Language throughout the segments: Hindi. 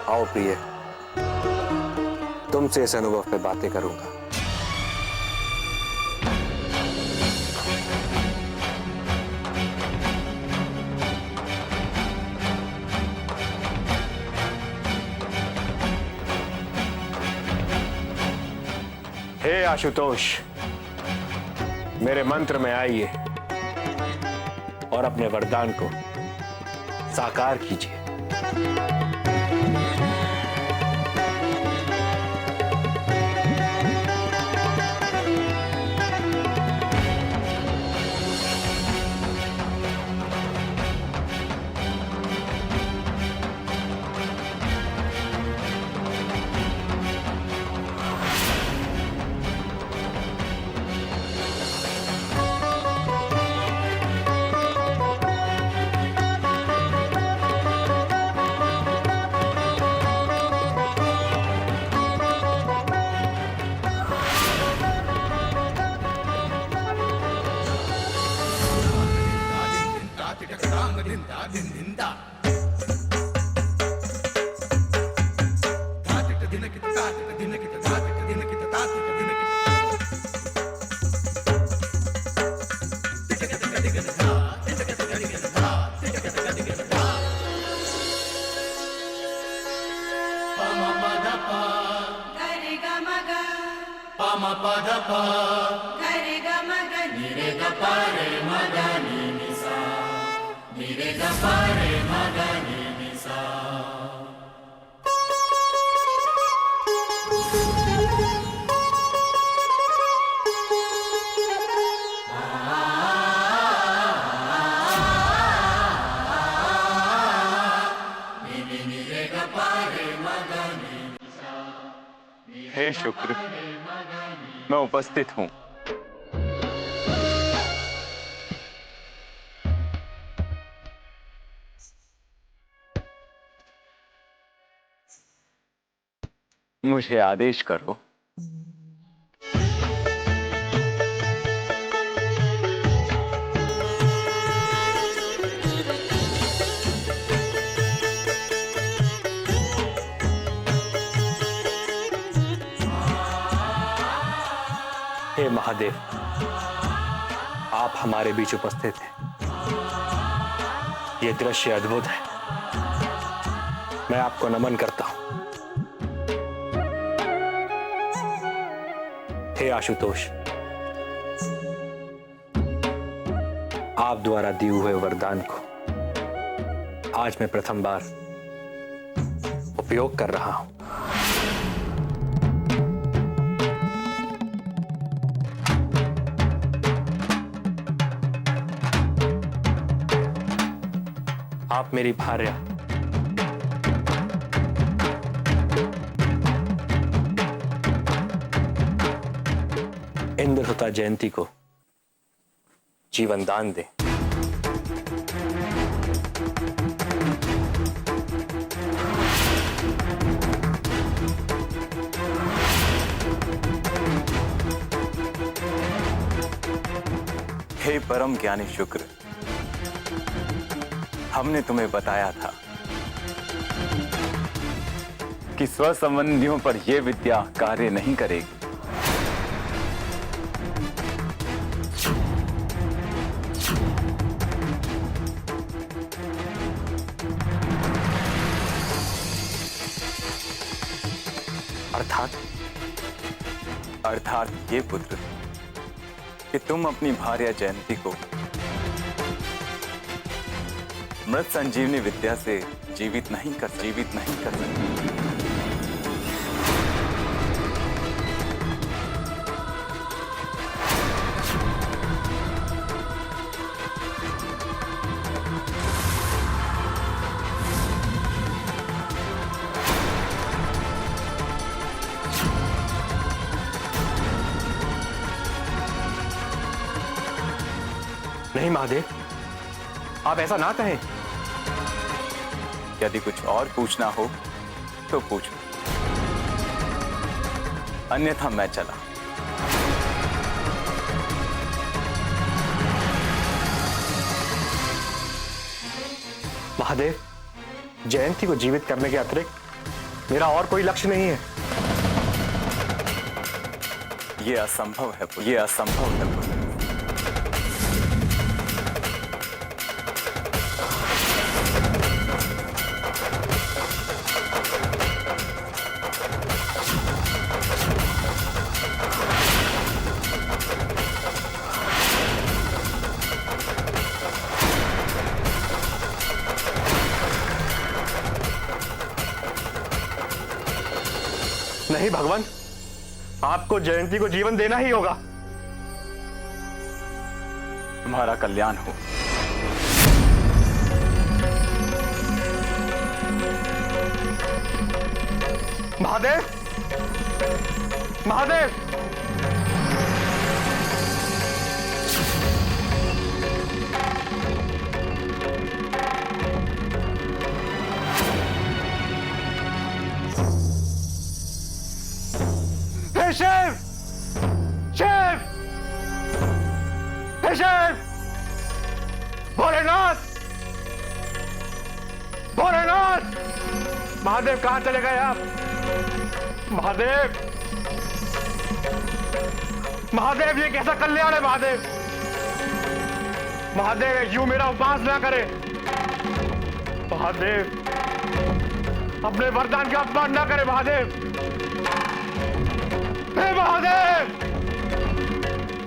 आओ प्रिय, तुमसे इस अनुभव पे बातें करूंगा। हे आशुतोष, मेरे मंत्र में आइए और अपने वरदान को साकार कीजिए। हे शुक्र, मैं उपस्थित हूं। मुझे आदेश करो। हे महादेव, आप हमारे बीच उपस्थित हैं। यह दृश्य अद्भुत है। मैं आपको नमन करता हूं। हे आशुतोष, आप द्वारा दिए हुए वरदान को आज मैं प्रथम बार उपयोग कर रहा हूं। आप मेरी भार्या इंद्रसुता जयंती को जीवन दान दें। हे परम ज्ञानी शुक्र, हमने तुम्हें बताया था कि स्वसंबंधियों पर यह विद्या कार्य नहीं करेगी। अर्थात ये पुत्र कि तुम अपनी भार्या जयंती को मृत संजीवनी विद्या से जीवित नहीं कर सकते। नहीं महादेव, आप ऐसा ना कहें। यदि कुछ और पूछना हो तो पूछो, अन्यथा मैं चला। महादेव, जयंती को जीवित करने के अतिरिक्त मेरा और कोई लक्ष्य नहीं है। ये असंभव है पुत्र, ये असंभव है पुत्र। नहीं भगवान, आपको जयंती को जीवन देना ही होगा। तुम्हारा कल्याण हो। महादेव, महादेव, हे शिव, शिव, हे शिव, भोलेनाथ, भोलेनाथ, महादेव कहां चले गए आप? महादेव, महादेव, ये कैसा कल्याण है महादेव? महादेव यूं मेरा उपवास ना करे। महादेव अपने वरदान का अपमान ना करे। महादेव, हे महादेव,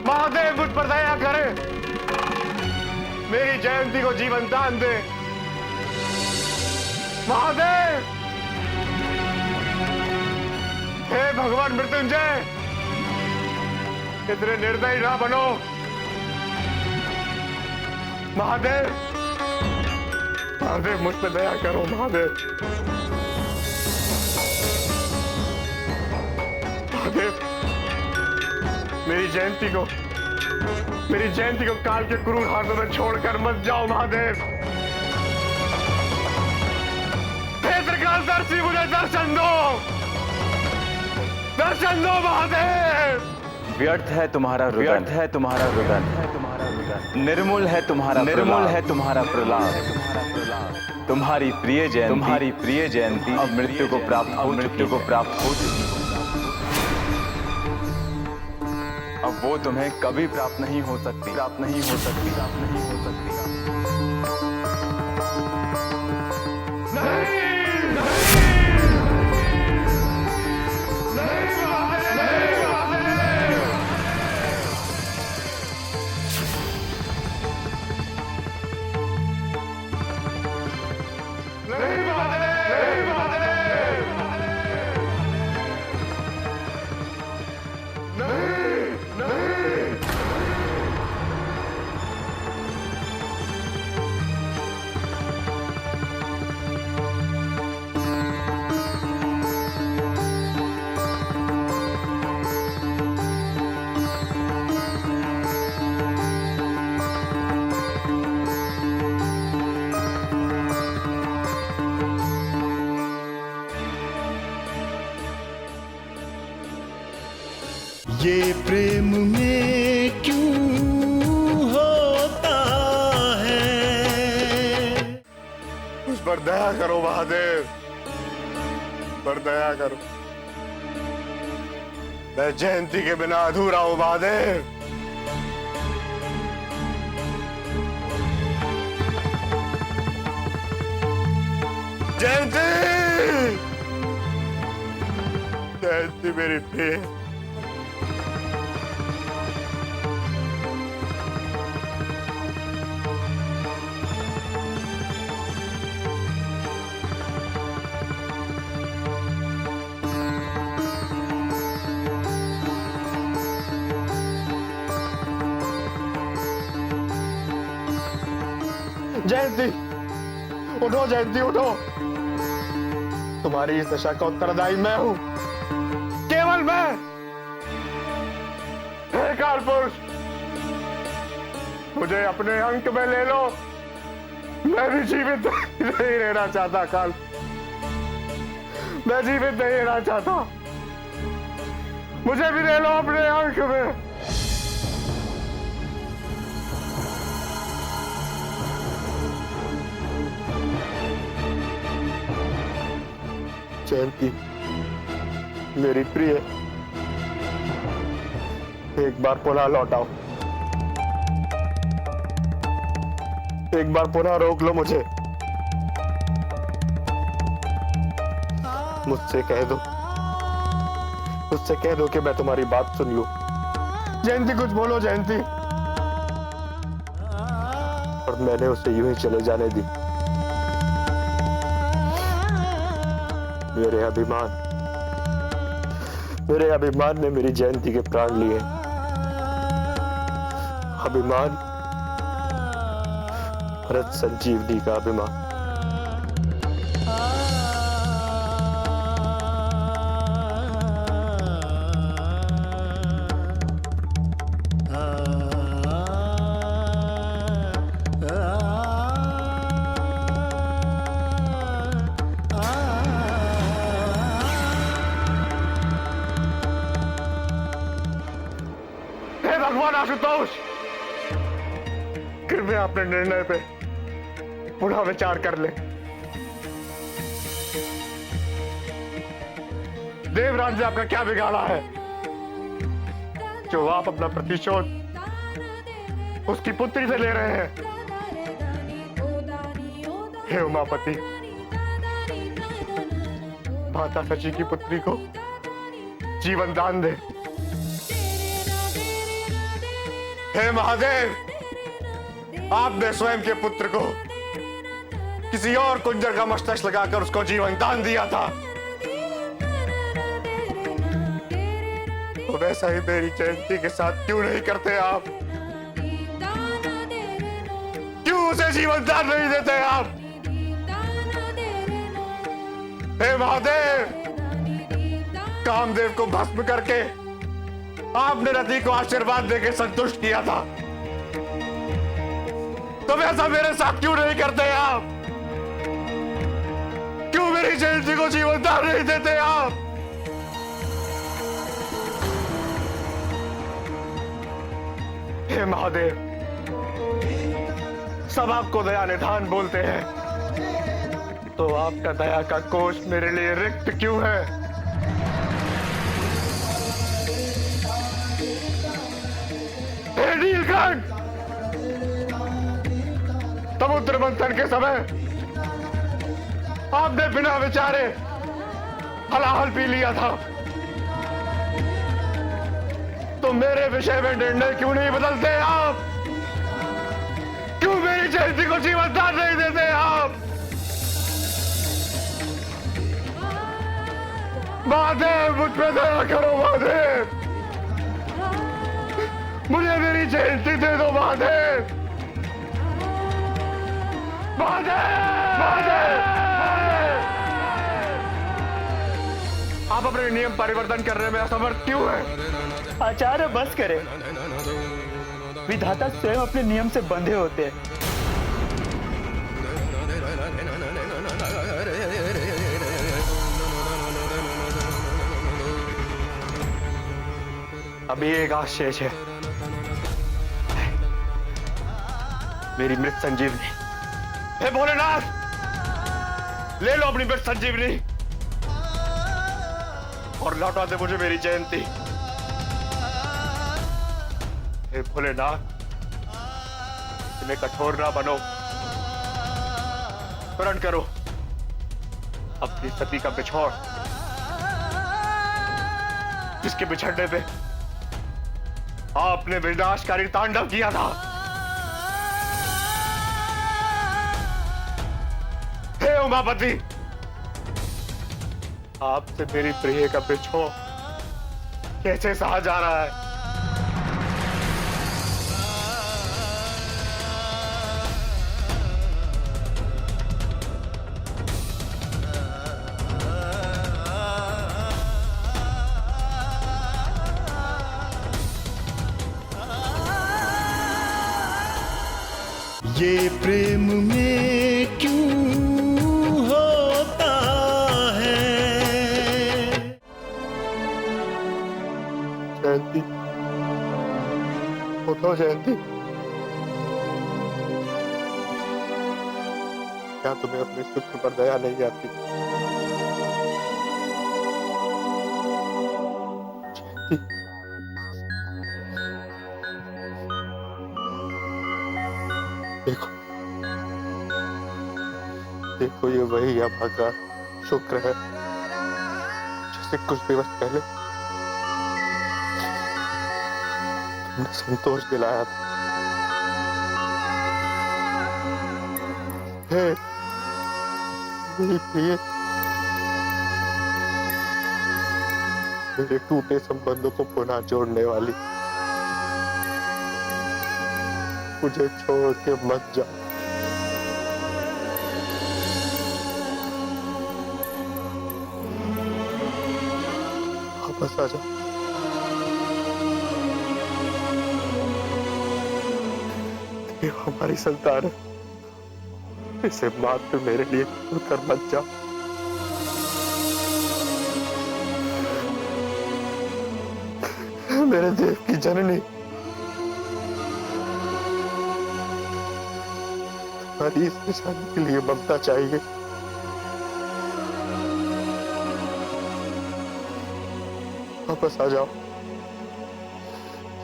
महादेव मुझ पर दया करे, मेरी जयंती को जीवन दान दे। महादेव, हे भगवान मृत्युंजय, इतने निर्दयी ना बनो। महादेव, महादेव मुझ पे दया करो। महादेव, महादेव, मेरी जयंती को काल के क्रूर हाथों में छोड़कर मत जाओ। महादेव, हे त्रिकालदर्शी, मुझे दर्शन दो, दर्शन दो। महादेव, व्यर्थ है तुम्हारा रुदन, व्यर्थ है तुम्हारा रुदन, निर्मूल है तुम्हारा प्रलाप। तुम्हारी प्रिय जयंती अब मृत्यु को प्राप्त हो चुकी है। अब वो तुम्हें कभी प्राप्त नहीं हो सकती। ये प्रेम में क्यों होता है? उस पर दया करो महादेव, पर दया करो। मैं जयंती के बिना अधूरा हूं महादेव। जयंती, जयंती मेरी प्रिय, जयंती उठो, जयंती उठो। तुम्हारी इस दशा का उत्तरदायी मैं हूं, केवल मैं। हे काल पुरुष, मुझे अपने अंक में ले लो। मैं भी जीवित नहीं रहना चाहता काल, मैं जीवित नहीं रहना चाहता। मुझे भी ले लो अपने अंक में। जयंती, मेरी प्रिय, एक बार पुनः लौटाओ, एक बार पुनः रोक लो मुझे। मुझसे कह दो कि मैं तुम्हारी बात सुन लूं। जयंती कुछ बोलो जयंती। और मैंने उसे यूं ही चले जाने दी। मेरे अभिमान ने मेरी जयंती के प्राण लिए। अभिमान, भरत संजीवनी का अभिमान। हे भगवान आशुतोष, कृपया अपने निर्णय पे पुनः विचार कर ले। देवराज ने आपका क्या बिगाड़ा है जो आप अपना प्रतिशोध उसकी पुत्री से ले रहे हैं? हे उमापति, माता शची की पुत्री को जीवन दान दे। हे महादेव, आपने स्वयं के पुत्र को किसी और कुंजर का मस्तक लगाकर उसको जीवन दान दिया था, तो वैसा ही मेरी जयंती के साथ क्यों नहीं करते आप? क्यों उसे जीवन दान नहीं देते आप? हे महादेव, कामदेव को भस्म करके आपने रति को आशीर्वाद देकर संतुष्ट किया था, तो ऐसा मेरे साथ क्यों नहीं करते आप? क्यों मेरी जयंती को जीवन दान नहीं देते आप? हे महादेव, सब आपको दया निधान बोलते हैं, तो आपका दया का कोष मेरे लिए रिक्त क्यों है? हे नीलकंठ, समुद्र मंथन के समय आपने बिना विचारे हलाहल पी लिया था, तो मेरे विषय में निर्णय क्यों नहीं बदलते आप? क्यों मेरी जयंती को जीवन दान नहीं देते आप? महादेव, मुझ पे दया करो महादेव, मुझे मेरी जयंती दे दो महादेव। आप अपने नियम परिवर्तन करने में असमर्थ क्यों हैं? आचार्य बस करें, विधाता स्वयं अपने नियम से बंधे होते हैं। अभी एक आशेष है, मेरी मृत संजीवनी। हे भोलेनाथ, ले लो अपनी मृत संजीवनी और लौटा दे मुझे मेरी जयंती। हे भोलेनाथ, इतने कठोर ना बनो, स्मरण करो अपनी सती का बिछोड़, जिसके बिछड़ने पे आपने विनाशकारी तांडव किया था। हे उमापति, आपसे मेरी प्रिय का बिछोड़ कैसे सहा जा रहा है? ये प्रेम में क्यों होता है? जयंती, उठो जयंती। क्या तुम्हें अपने सुख पर दया नहीं आती? देखो देखो, ये वही अभागा शुक्र है जिसे कुछ दिवस पहले तुमने संतोष दिलाया था। हे मेरी प्रिय, मेरे टूटे संबंधों को पुनः जोड़ने वाली, मुझे छोड़ के मत जा। वापस आ जा। ये हमारी संतान है, इसे मात्र मेरे लिए छोड़कर मत जा। मेरे देव की जननी, तुम्हारी इस निशानी के लिए ममता चाहिए। वापस आ जाओ।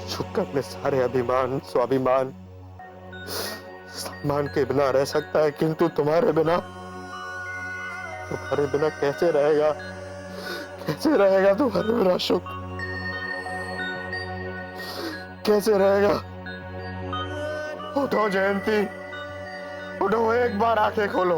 शुक्र अपने सारे अभिमान, स्वाभिमान, सम्मान के बिना रह सकता है, किंतु तुम्हारे बिना कैसे रहेगा? कैसे रहेगा तुम्हारे बिना शुक्र? कैसे रहेगा? उठो जयंती, उठो, एक बार आंखें खोलो।